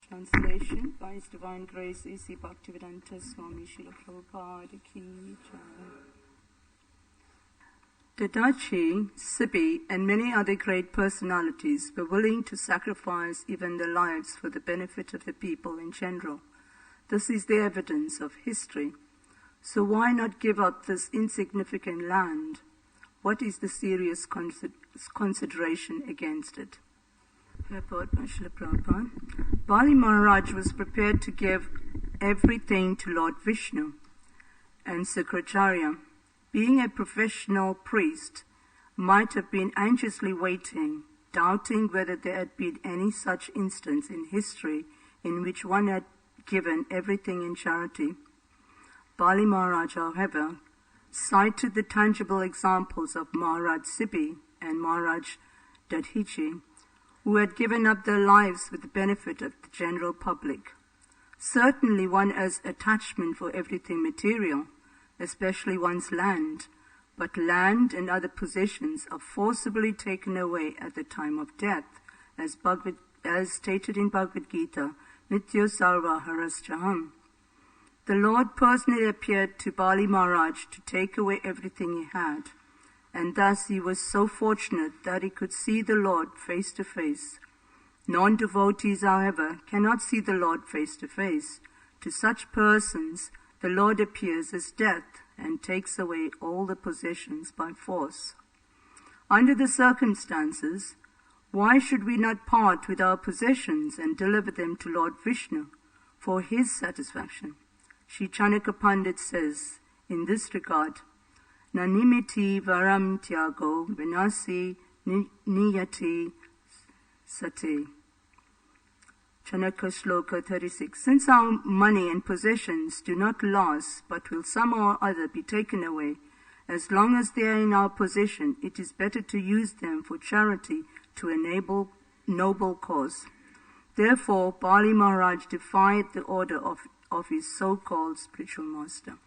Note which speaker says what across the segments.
Speaker 1: Translation by His Divine Grace A.C. Bhaktivedanta Swami Srila Prabhupada Ki Jai. Dadachi, Sibi, and many other great personalities were willing to sacrifice even their lives for the benefit of the people in general. This is the evidence of history. So why not give up this insignificant land? What is the serious consideration against it? Report by Srila Prabhupada. Bali Maharaj was prepared to give everything to Lord Vishnu, and Sukracharya, being a professional priest, might have been anxiously waiting, doubting whether there had been any such instance in history in which one had given everything in charity. Bali Maharaj, however, cited the tangible examples of Maharaj Sibi and Maharaj Dadhichi, who had given up their lives for the benefit of the general public. Certainly one has attachment for everything material, especially one's land, but land and other possessions are forcibly taken away at the time of death, as stated in Bhagavad Gita, Nityo Sarva Haraschaham. The Lord personally appeared to Bali Maharaj to take away everything he had, and thus he was so fortunate that he could see the Lord face to face. Non-devotees, however, cannot see the Lord face to face. To such persons, the Lord appears as death and takes away all the possessions by force. Under the circumstances, why should we not part with our possessions and deliver them to Lord Vishnu for his satisfaction? Sri Chanaka Pandit says in this regard, Nanimiti varam tyago vinasi niyati sati. Chanaka Shloka 36. Since our money and possessions do not last, but will somehow or other be taken away, as long as they are in our possession, it is better to use them for charity to enable noble cause. Therefore, Bali Maharaj defied the order of his so-called spiritual master.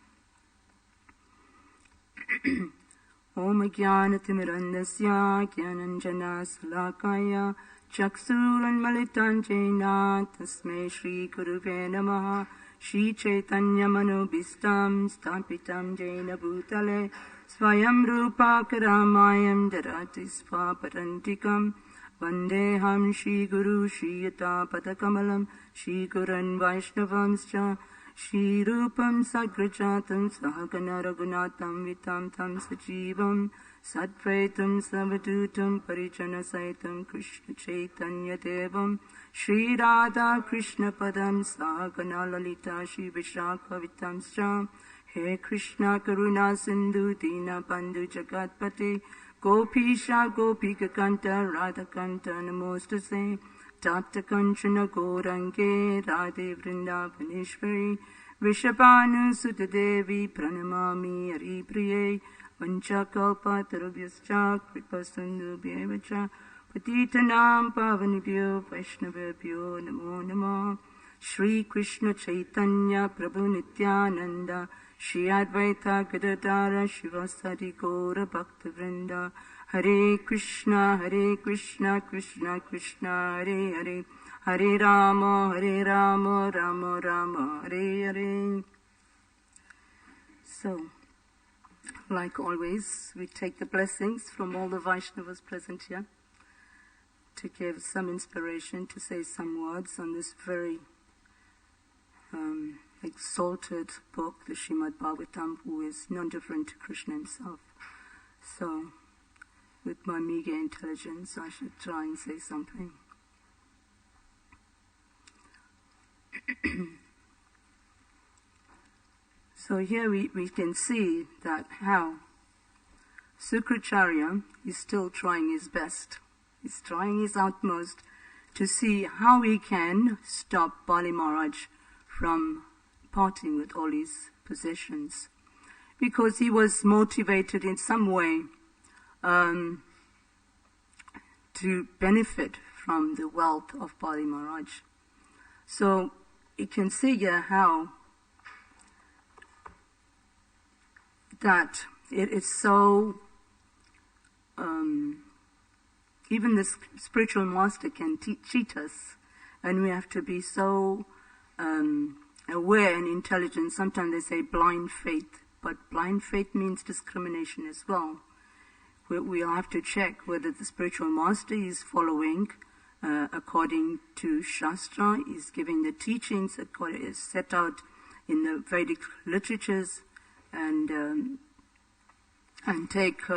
Speaker 1: Om Jnanatimirandasya Jnananjana Salakaya Chaksuran Malitanjena Tasmai Shri Guruve Namaha Shri Chaitanya Manobhistam Stapitam Jena Bhutale Swayam Rupa Karamayam Darati Svaparantikam Vandeham Shri Guru Shri Yata Padakamalam Shri Guran Vaishnavamscha Shri Rupam Sagrajatam Sahagana Raghunatam Vitam Tam Sajivam Sadvaitam Savadutam Parijana Saitam Krishna Chaitanya Devam Shri Radha Krishna Padam Sahagana Lalita Shri Vishakha Vitamscha He Krishna Karuna Sindhu Dina Bandhu Jagatpate Gopisha Gopika Kanta Radha Kanta Namostase Tapta Kanchana Gorange Radhe Vrindavaneshwari Vishabhanu Sutta Devi Pranamami Haripriye Vanchakalpa Tarubhyascha Kripasundhu Bhyevacha Patitanam Pavanibhyo Vaishnavabhyo Namo Namo Shri Krishna Chaitanya Prabhu Nityananda Shri Advaita Gadadara Shivasari Gaura Bhakta Vrinda Hare Krishna, Krishna Krishna, Hare Hare, Hare Rama, Rama Rama, Hare Hare. So, like always, we take the blessings from all the Vaishnavas present here to give some inspiration, to say some words on this very exalted book, the Srimad Bhagavatam, who is no different to Krishna himself. So, with my meager intelligence, I should try and say something. So here we can see that how Sukracharya is still trying his best. He's trying his utmost to see how he can stop Bali Maharaj from parting with all his possessions, because he was motivated in some way to benefit from the wealth of Bali Maharaj. So you can see here how that it is so, even the spiritual master can cheat us And we have to be so aware and intelligent. Sometimes they say blind faith, but blind faith means discrimination as well. We have to check whether the spiritual master is following according to Shastra, is giving the teachings that is set out in the Vedic literatures, and take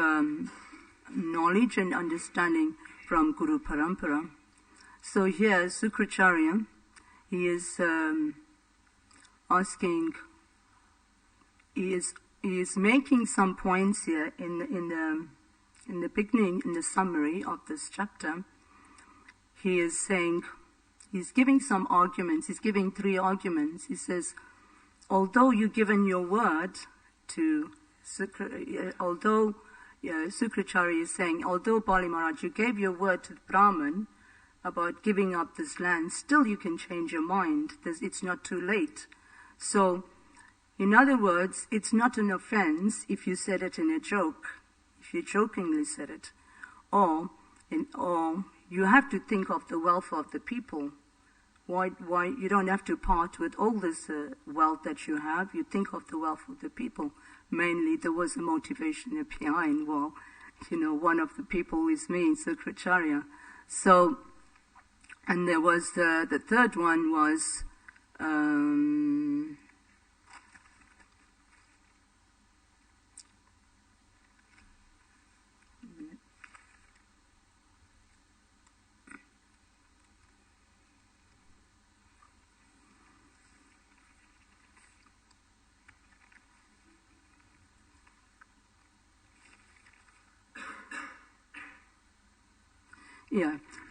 Speaker 1: knowledge and understanding from Guru Parampara. So here, Sukracharya, he is asking, he is making some points here in the beginning, in the summary of this chapter. He is saying, he's giving some arguments. He's giving 3 arguments. He says, although you've given your word to Sukracharya is saying, although Bali Maharaj, you gave your word to the Brahman about giving up this land, still you can change your mind. It's not too late. So, in other words, it's not an offense if you said it in a joke, if you jokingly said it, or you have to think of the welfare of the people. Why you don't have to part with all this wealth that you have. You think of the wealth of the people. Mainly, there was a motivation behind. Well, one of the people is me, Sukracharya. So, and there was the third one was.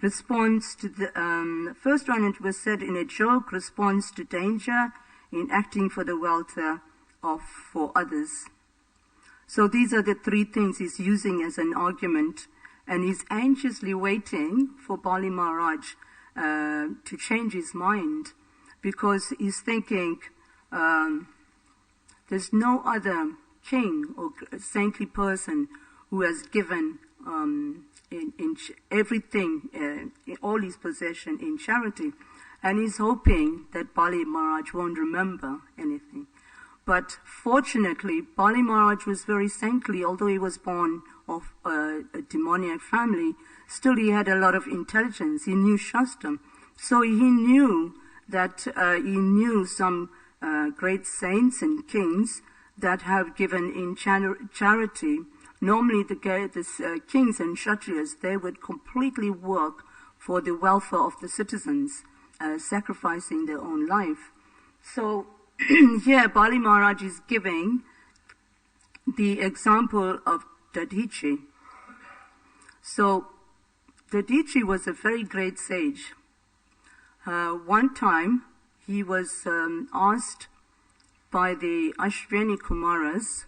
Speaker 1: Response to the first one, it was said in a joke, response to danger in acting for the welfare for others. So these are the 3 things he's using as an argument, and he's anxiously waiting for Bali Maharaj to change his mind, because he's thinking there's no other king or saintly person who has given in everything, in all his possession in charity. And he's hoping that Bali Maharaj won't remember anything. But fortunately, Bali Maharaj was very saintly. Although he was born of a demoniac family, still he had a lot of intelligence. He knew Shastra. So he knew that he knew some great saints and kings that have given in charity. Normally, the kings and kshatriyas, they would completely work for the welfare of the citizens, sacrificing their own life. So here, Bali Maharaj is giving the example of Dadichi. So Dadichi was a very great sage. One time, he was asked by the Ashwini Kumaras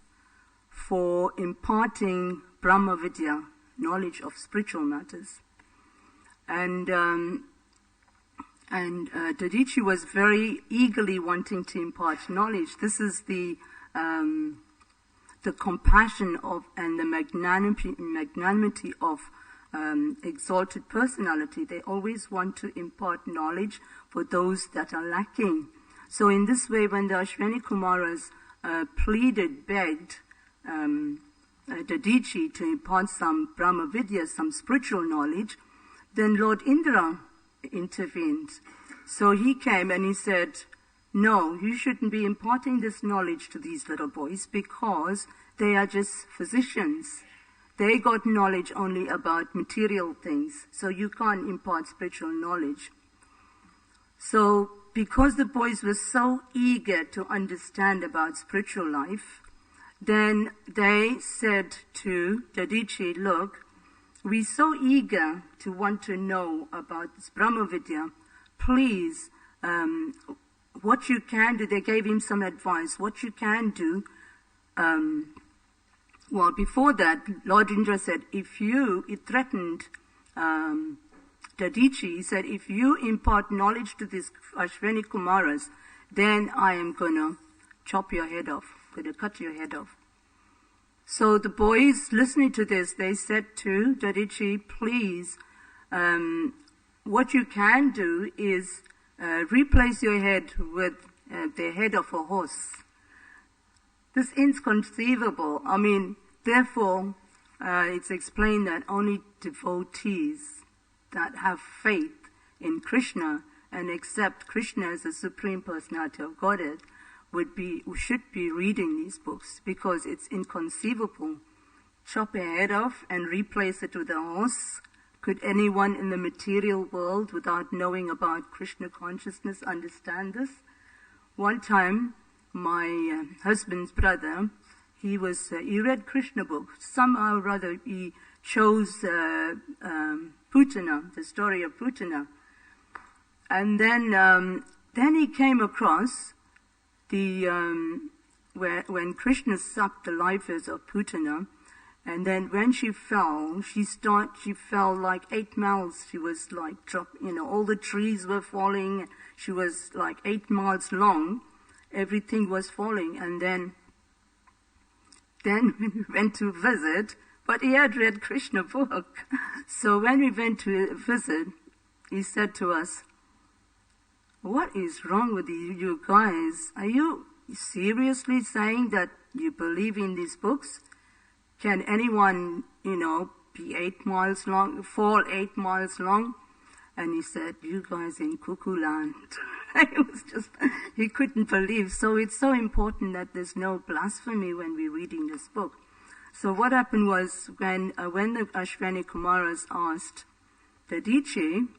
Speaker 1: for imparting Brahma Vidya, knowledge of spiritual matters. And Dadichi was very eagerly wanting to impart knowledge. This is the compassion of and the magnanimity of exalted personality. They always want to impart knowledge for those that are lacking. So in this way, when the Ashwini Kumaras begged Dadichi to impart some Brahma Vidya, some spiritual knowledge, then Lord Indra intervened. So he came and he said, no, you shouldn't be imparting this knowledge to these little boys because they are just physicians. They got knowledge only about material things, so you can't impart spiritual knowledge. So because the boys were so eager to understand about spiritual life, then they said to Dadichi, look, we're so eager to want to know about this Brahma Vidya. Please, what you can do, they gave him some advice, what you can do. Well, before that, Lord Indra said, he threatened Dadichi, he said, if you impart knowledge to these Ashwini Kumaras, then I am going to chop your head off, going to cut your head off. So the boys listening to this, they said to Dadichi, please, what you can do is replace your head with the head of a horse. This is inconceivable. I mean, therefore, it's explained that only devotees that have faith in Krishna and accept Krishna as the Supreme Personality of Godhead should be reading these books, because it's inconceivable. Chop a head off and replace it with a horse. Could anyone in the material world, without knowing about Krishna consciousness, understand this? One time, my husband's brother, he read Krishna books. Somehow or other, he chose Putana, the story of Putana. And then he came across when Krishna sucked the life of Putana, and then when she fell, she fell like 8 miles. She was like dropped, all the trees were falling. She was like 8 miles long. Everything was falling. And then we went to visit, but he had read Krishna book. So when we went to visit, he said to us, "What is wrong with you guys? Are you seriously saying that you believe in these books? Can anyone, be 8 miles long, fall 8 miles long?" And he said, "You guys in cuckoo land." It was just, he couldn't believe. So it's so important that there's no blasphemy when we're reading this book. So what happened was, when the Ashwani Kumaras asked Dadichi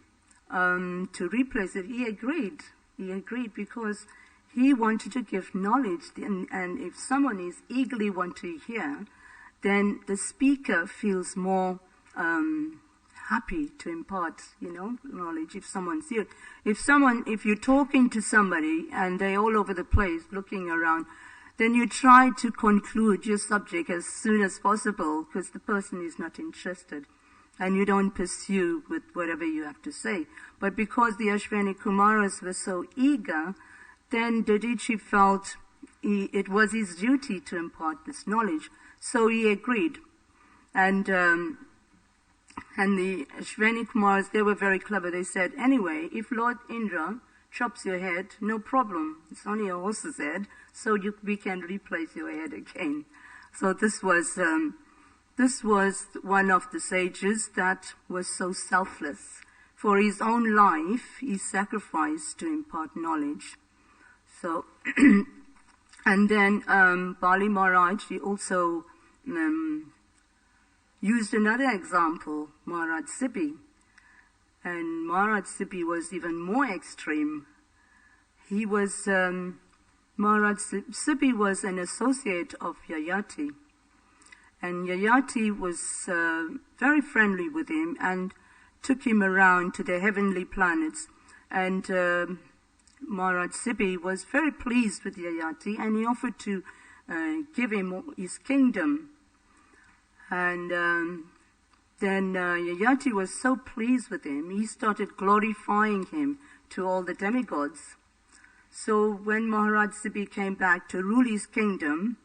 Speaker 1: to replace it, he agreed. He agreed because he wanted to give knowledge. And if someone is eagerly want to hear, then the speaker feels more happy to impart, knowledge. If someone's here, if you're talking to somebody and they're all over the place looking around, then you try to conclude your subject as soon as possible, because the person is not interested, and you don't pursue with whatever you have to say. But because the Ashwani Kumaras were so eager, then Dadichi felt it was his duty to impart this knowledge. So he agreed. And the Ashwani Kumaras, they were very clever. They said, anyway, if Lord Indra chops your head, no problem. It's only a horse's head, so we can replace your head again. So this was one of the sages that was so selfless. For his own life, he sacrificed to impart knowledge. So, and then Bali Maharaj, he also used another example, Maharaj Sipi. And Maharaj Sipi was even more extreme. He was, Maharaj Sipi was an associate of Yayati. And Yayati was very friendly with him and took him around to the heavenly planets. And Maharaj Sipi was very pleased with Yayati, and he offered to give him his kingdom. And then Yayati was so pleased with him, he started glorifying him to all the demigods. So when Maharaj Sipi came back to rule his kingdom,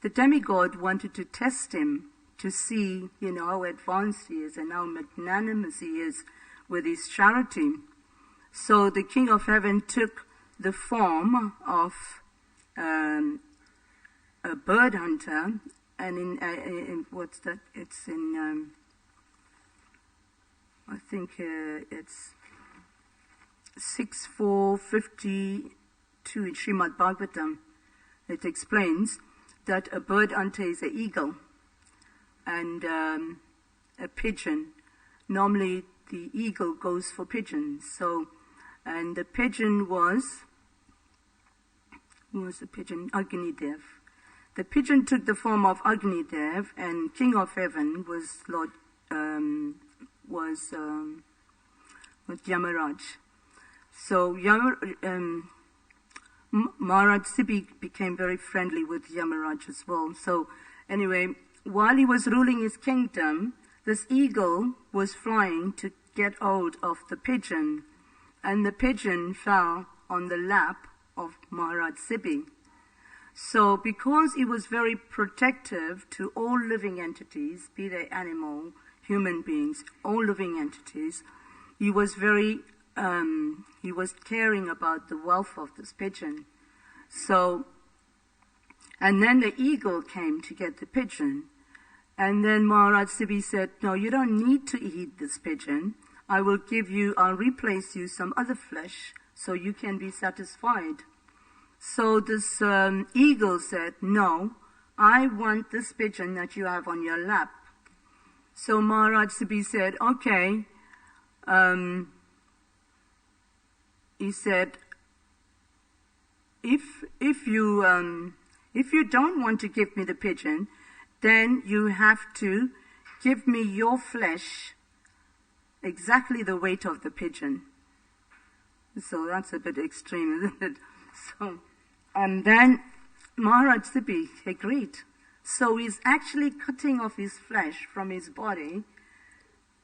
Speaker 1: the demigod wanted to test him to see, how advanced he is and how magnanimous he is with his charity. So the King of Heaven took the form of a bird hunter, and in what's that? It's in, I think it's 6.452 in Srimad Bhagavatam. It explains that a bird hunter is an eagle and a pigeon. Normally the eagle goes for pigeons. So, and the pigeon who was the pigeon? Agni Dev. The pigeon took the form of Agni Dev, and King of Heaven was Yamaraj. So Maharaj Sipi became very friendly with Yamaraj as well. So anyway, while he was ruling his kingdom, this eagle was flying to get hold of the pigeon, and the pigeon fell on the lap of Maharaj Sipi. So because he was very protective to all living entities, be they animal, human beings, all living entities, he was he was caring about the wealth of this pigeon. So, and then the eagle came to get the pigeon. And then Maharaj Sibi said, no, you don't need to eat this pigeon. I'll replace you some other flesh so you can be satisfied. So this eagle said, no, I want this pigeon that you have on your lap. So Maharaj Sibi said, okay. He said, if you don't want to give me the pigeon, then you have to give me your flesh, exactly the weight of the pigeon. So that's a bit extreme, isn't it? So, and then Maharaj Sibi agreed. So he's actually cutting off his flesh from his body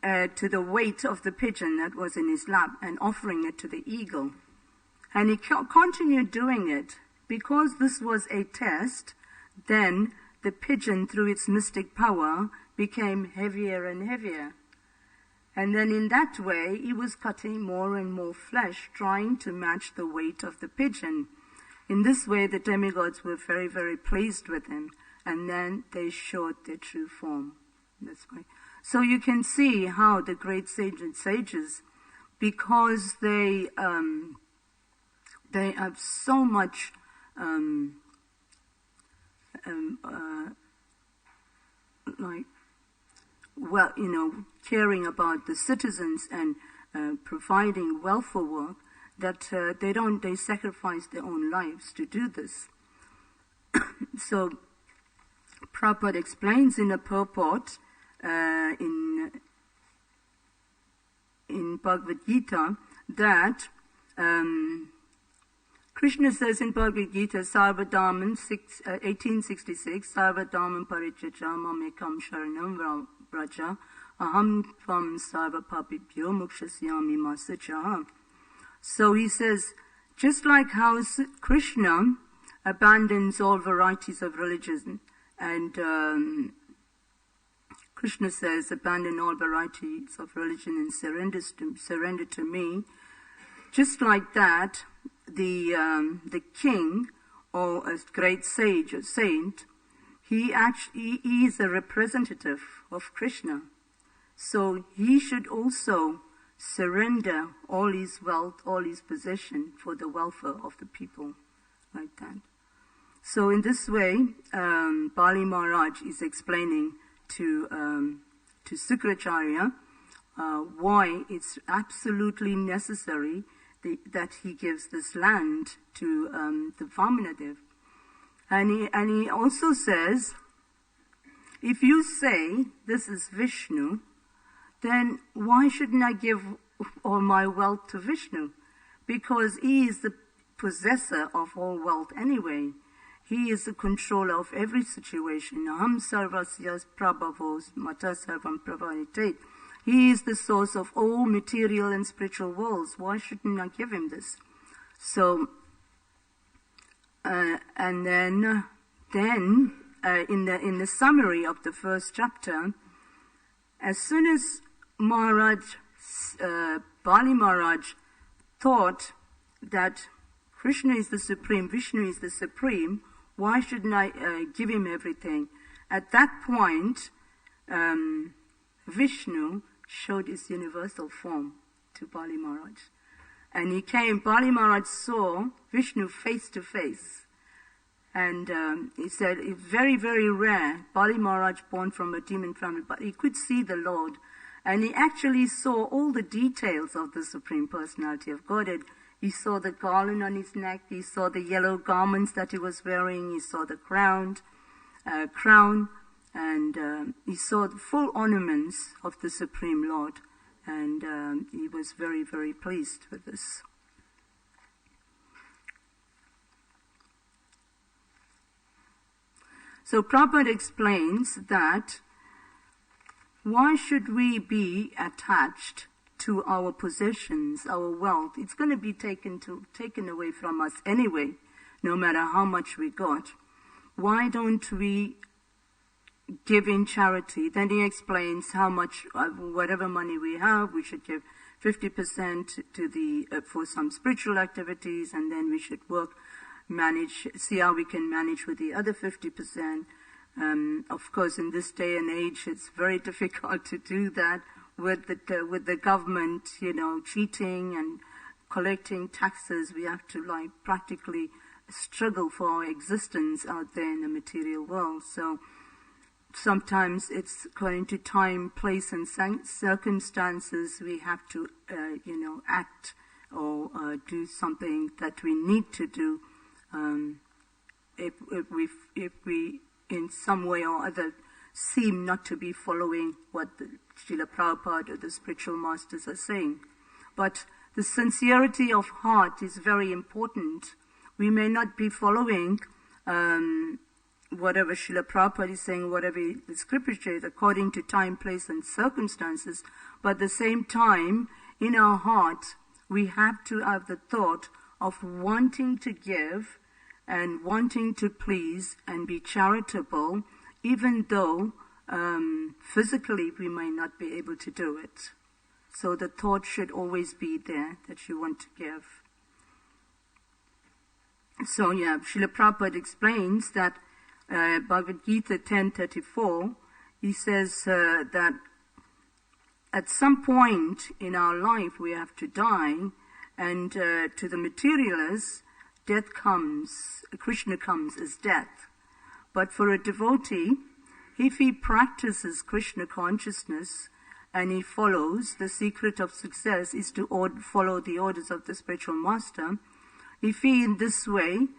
Speaker 1: to the weight of the pigeon that was in his lap and offering it to the eagle. And he continued doing it. Because this was a test, then the pigeon, through its mystic power, became heavier and heavier. And then in that way, he was cutting more and more flesh, trying to match the weight of the pigeon. In this way, the demigods were very, very pleased with him. And then they showed their true form. This way. So you can see how the great sages, because they have so much caring about the citizens and providing welfare work, that they sacrifice their own lives to do this. So Prabhupada explains in a purport in Bhagavad Gita that Krishna says in Bhagavad Gita, Sarvadharman 1866, Sarvadharman parichacha mamekam sharanam vraja aham tvam sarvapapibhyo mukshasiyami masacha. So he says, just like how Krishna abandons all varieties of religion, and Krishna says, abandon all varieties of religion and surrender to me. Just like that, the king or a great sage or saint, he is a representative of Krishna. So he should also surrender all his wealth, all his possession for the welfare of the people, like that. So in this way, Bali Maharaj is explaining to Sukracharya why it's absolutely necessary that he gives this land to the Vamanadev. And he also says, if you say this is Vishnu, then why shouldn't I give all my wealth to Vishnu? Because he is the possessor of all wealth anyway. He is the controller of every situation. Aham sarvasyas prabhavos mata sarvam pravaritate. He is the source of all material and spiritual worlds. Why shouldn't I give him this? So, and then in the summary of the first chapter, as soon as Bali Maharaj thought that Krishna is the supreme, Vishnu is the supreme, why shouldn't I give him everything? At that point, Vishnu showed his universal form to Bali Maharaj. And Bali Maharaj saw Vishnu face to face. And he said, it's very, very rare. Bali Maharaj, born from a demon family, but he could see the Lord. And he actually saw all the details of the Supreme Personality of Godhead. He saw the garland on his neck. He saw the yellow garments that he was wearing. He saw the crown. And he saw the full ornaments of the Supreme Lord. And he was very, very pleased with this. So Prabhupada explains that why should we be attached to our possessions, our wealth? It's going to be taken away from us anyway, no matter how much we got. Why don't we give in charity? Then he explains how much, whatever money we have, we should give 50% to the for some spiritual activities, and then we should see how we can manage with the other 50%. Of course, in this day and age, it's very difficult to do that with the government, cheating and collecting taxes. We have to practically struggle for our existence out there in the material world. So sometimes it's according to time, place, and circumstances. We have to, act or do something that we need to do. If we in some way or other seem not to be following what the Srila Prabhupada or the spiritual masters are saying. But the sincerity of heart is very important. We may not be following whatever Srila Prabhupada is saying, whatever the scripture says, according to time, place, and circumstances, but at the same time, in our heart, we have to have the thought of wanting to give and wanting to please and be charitable, even though physically we may not be able to do it. So the thought should always be there that you want to give. So Srila Prabhupada explains that Bhagavad Gita 10:34, he says that at some point in our life we have to die, and to the materialists, death comes, Krishna comes as death. But for a devotee, if he practices Krishna consciousness and he follows, the secret of success is to follow the orders of the spiritual master. If he in this way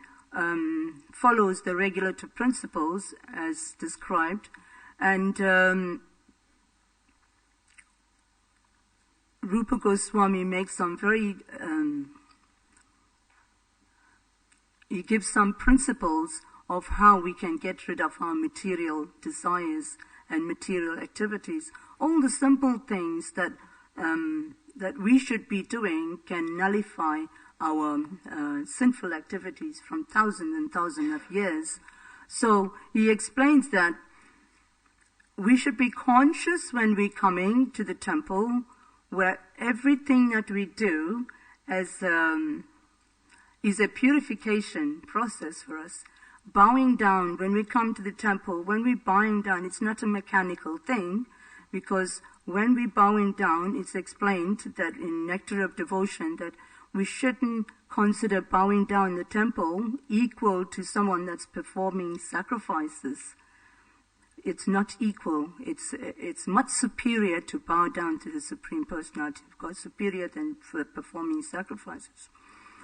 Speaker 1: follows the regulative principles as described, and Rupa Goswami makes some very he gives some principles of how we can get rid of our material desires and material activities. All the simple things that we should be doing can nullify our sinful activities from thousands and thousands of years. So he explains that we should be conscious when we're coming to the temple, where everything that we do is a purification process for us. Bowing down, when we come to the temple, when we're bowing down, it's not a mechanical thing, because when we're bowing down, it's explained that in Nectar of Devotion that we shouldn't consider bowing down in the temple equal to someone that's performing sacrifices. It's not equal. It's much superior to bow down to the Supreme Personality of God, superior than for performing sacrifices.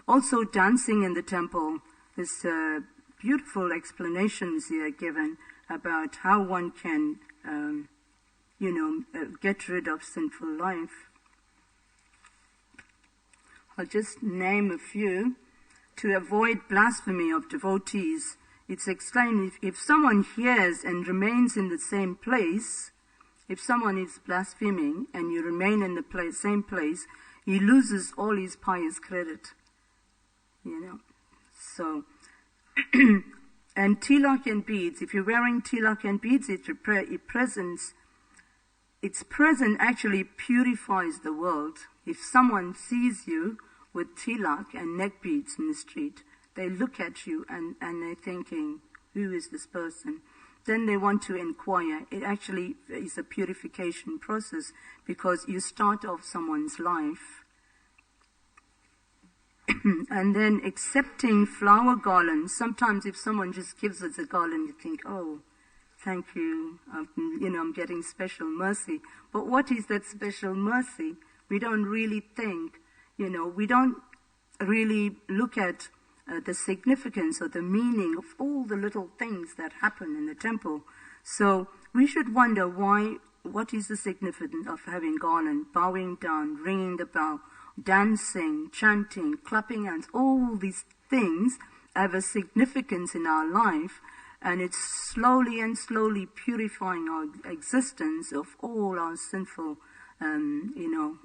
Speaker 1: Also, dancing in the temple, there's beautiful explanations here given about how one can, get rid of sinful life. I'll just name a few. To avoid blasphemy of devotees, it's explained if someone hears and remains in the same place, if someone is blaspheming and you remain in the same place, he loses all his pious credit. So, and tilak and beads, if you're wearing tilak and beads, its presence actually purifies the world. If someone sees you with tilak and neck beads in the street, they look at you and they're thinking, who is this person? Then they want to inquire. It actually is a purification process because you start off someone's life. And then accepting flower garlands. Sometimes if someone just gives us a garland, you think, oh, thank you, I'm getting special mercy. But what is that special mercy? We don't really think, we don't really look at the significance or the meaning of all the little things that happen in the temple. So we should wonder what is the significance of having garland, bowing down, ringing the bell, dancing, chanting, clapping hands. All these things have a significance in our life, and it's slowly and slowly purifying our existence of all our sinful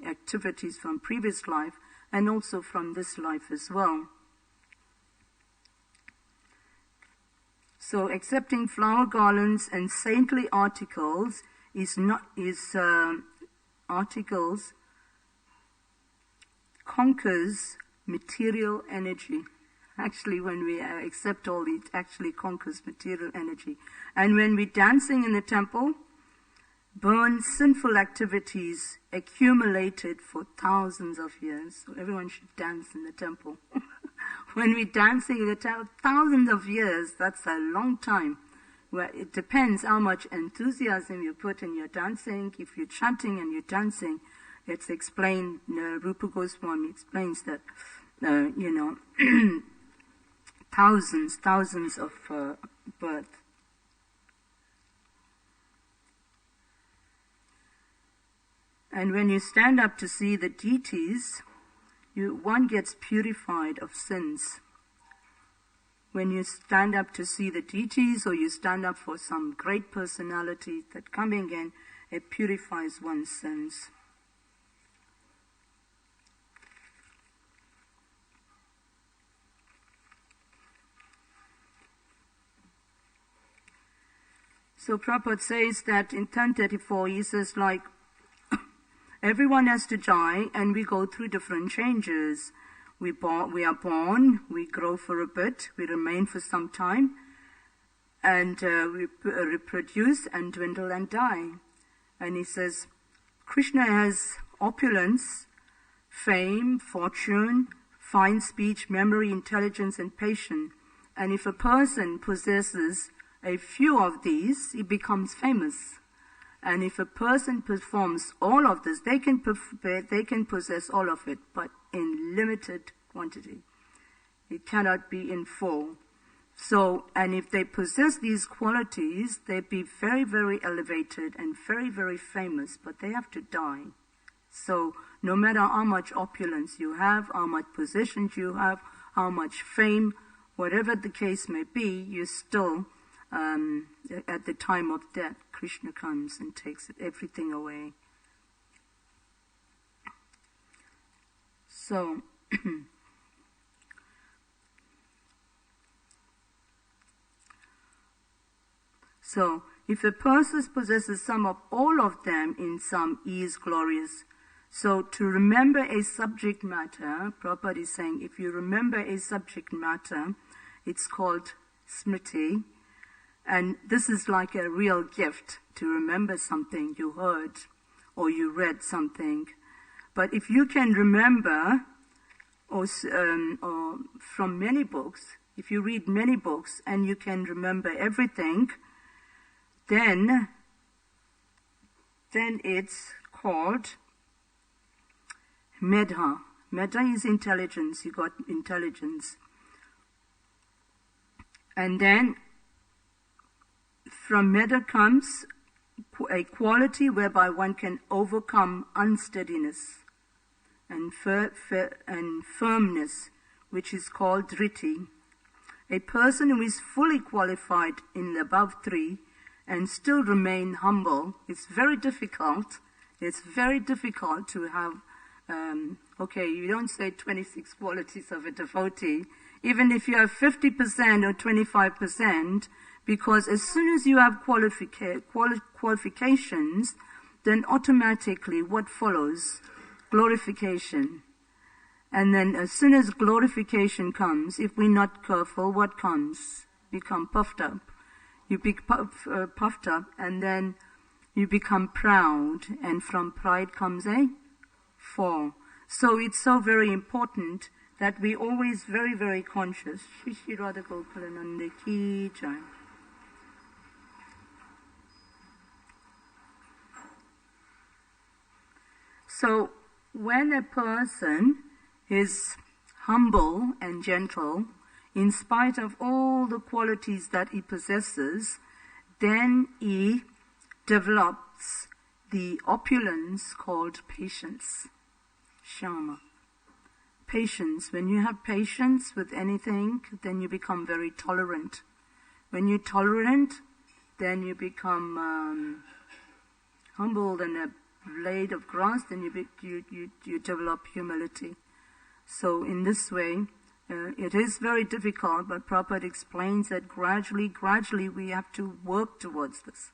Speaker 1: activities from previous life and also from this life as well. So accepting flower garlands and saintly articles articles conquers material energy. Actually, when we accept all, it actually conquers material energy. And when we're dancing in the temple, burn sinful activities accumulated for thousands of years. So everyone should dance in the temple. When we're dancing in the temple, thousands of years, that's a long time. Well, it depends how much enthusiasm you put in your dancing. If you're chanting and you're dancing, it's explained, Rupa Goswami explains that, thousands of birth. And when you stand up to see the deities, one gets purified of sins. When you stand up to see the deities, or you stand up for some great personality that coming in, it purifies one's sins. So Prabhupada says that in 1034, he says, like, everyone has to die, and we go through different changes. We are born, we grow for a bit, we remain for some time, and we reproduce and dwindle and die. And he says, Krishna has opulence, fame, fortune, fine speech, memory, intelligence, and patience. And if a person possesses a few of these, he becomes famous. And if a person performs all of this, they can possess all of it, but in limited quantity. It cannot be in full. So, and if they possess these qualities, they'd be very, very elevated and very, very famous, but they have to die. So, no matter how much opulence you have, how much positions you have, how much fame, whatever the case may be, you still, at the time of death, Krishna comes and takes everything away. So, so if a person possesses some of all of them in some, he is glorious. So to remember a subject matter, Prabhupada is saying, if you remember a subject matter, it's called smriti. And this is like a real gift, to remember something you heard or you read something. But if you can remember, or from many books, if you read many books and you can remember everything, then it's called Medha. Medha is intelligence. You got intelligence. And then from Medha comes a quality whereby one can overcome unsteadiness and firmness, which is called Dhriti. A person who is fully qualified in the above three and still remain humble, it's very difficult. It's very difficult to have, you don't say 26 qualities of a devotee, even if you have 50% or 25%, because as soon as you have qualifications, then automatically what follows? Glorification. And then as soon as glorification comes, if we're not careful, what comes? Become puffed up. You become puffed up, and then you become proud, and from pride comes a fall. So it's so very important that we always very, very conscious. Shri Shri Radha Gokulananda Ki Jai. So when a person is humble and gentle, in spite of all the qualities that he possesses, then he develops the opulence called patience. Shama. Patience. When you have patience with anything, then you become very tolerant. When you're tolerant, then you become humble than a blade of grass, then you develop humility. So in this way, it is very difficult, but Prabhupada explains that gradually we have to work towards this.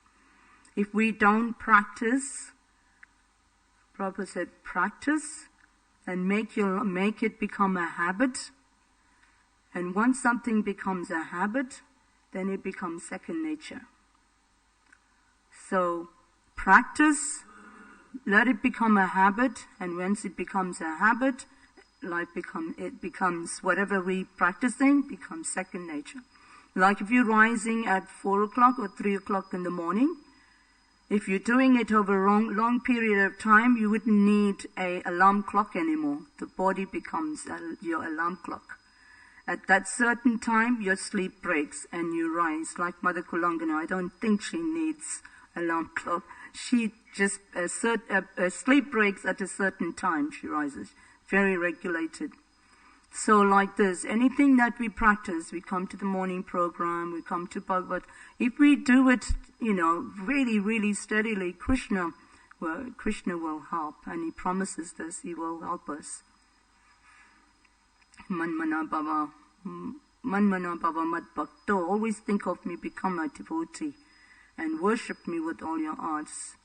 Speaker 1: If we don't practice, Prabhupada said, practice and make it become a habit. And once something becomes a habit, then it becomes second nature. So practice, let it become a habit, and once it becomes a habit, it becomes whatever we practicing becomes second nature. Like if you're rising at 4 o'clock or 3 o'clock in the morning, if you're doing it over a long period of time, you wouldn't need an alarm clock anymore. The body becomes your alarm clock. At that certain time, your sleep breaks and you rise. Like Mother Kulangana, I don't think she needs alarm clock. She just sleep breaks at a certain time. She rises, very regulated. So like this, anything that we practice, we come to the morning program, we come to Bhagavad. If we do it, really, really steadily, Krishna will help, and he promises this. He will help us. Manmana Bhava Mad Bhakto. Always think of me, become my devotee, and worship me with all your hearts.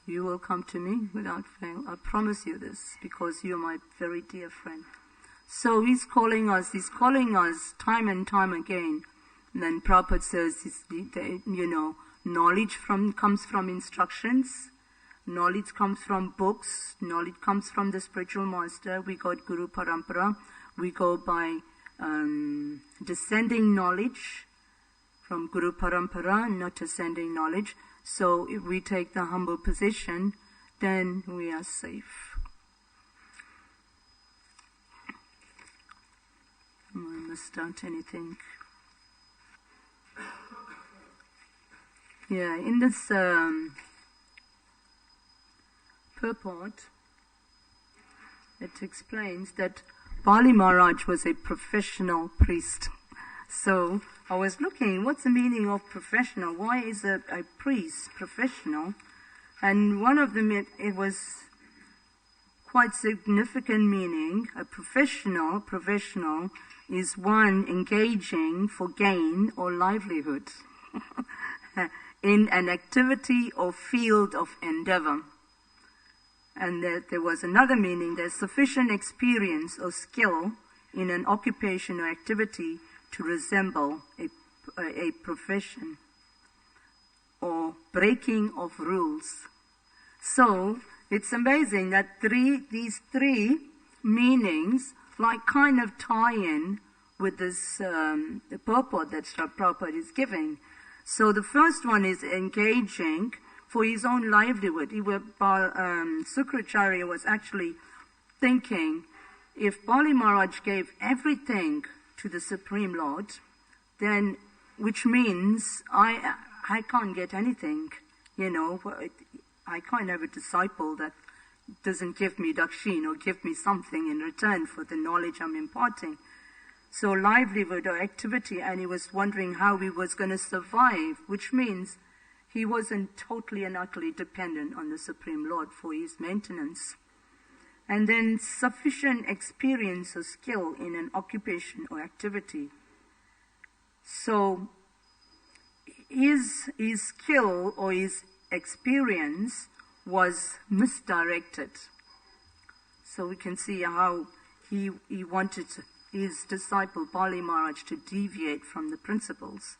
Speaker 1: You will come to me without fail. I promise you this, because you are my very dear friend. So he's calling us time and time again. And then Prabhupada says, knowledge comes from instructions, knowledge comes from books, knowledge comes from the spiritual master. We got Guru Parampara. We go by descending knowledge from Guru Parampara, not ascending knowledge. So if we take the humble position, then we are safe. I must start anything. Yeah, in this purport, it explains that Bali Maharaj was a professional priest. So I was looking, what's the meaning of professional? Why is a priest professional? And one of them, it was quite significant meaning. A professional is one engaging for gain or livelihood in an activity or field of endeavor. And there was another meaning, there's sufficient experience or skill in an occupation or activity to resemble a profession or breaking of rules. So it's amazing that these three meanings kind of tie in with this the purport that Srila Prabhupada is giving. So the first one is engaging for his own livelihood. Sukracharya was actually thinking, if Bali Maharaj gave everything to the Supreme Lord, then, which means I can't get anything, I can't have a disciple that doesn't give me dakshin or give me something in return for the knowledge I'm imparting. So livelihood or activity, and he was wondering how he was going to survive, which means he wasn't totally and utterly dependent on the Supreme Lord for his maintenance. And then sufficient experience or skill in an occupation or activity. So his skill or his experience was misdirected. So we can see how he wanted his disciple Bali Maharaj to deviate from the principles.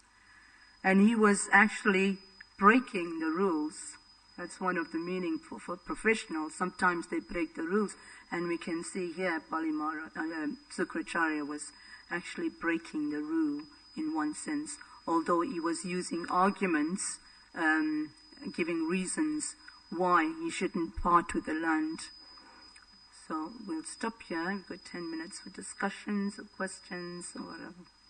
Speaker 1: And he was actually breaking the rules. That's one of the meaning for professionals. Sometimes they break the rules, and we can see here Bali Maharaj, Sukracharya was actually breaking the rule in one sense, although he was using arguments, giving reasons why he shouldn't part with the land. So we'll stop here. We've got 10 minutes for discussions or questions or whatever.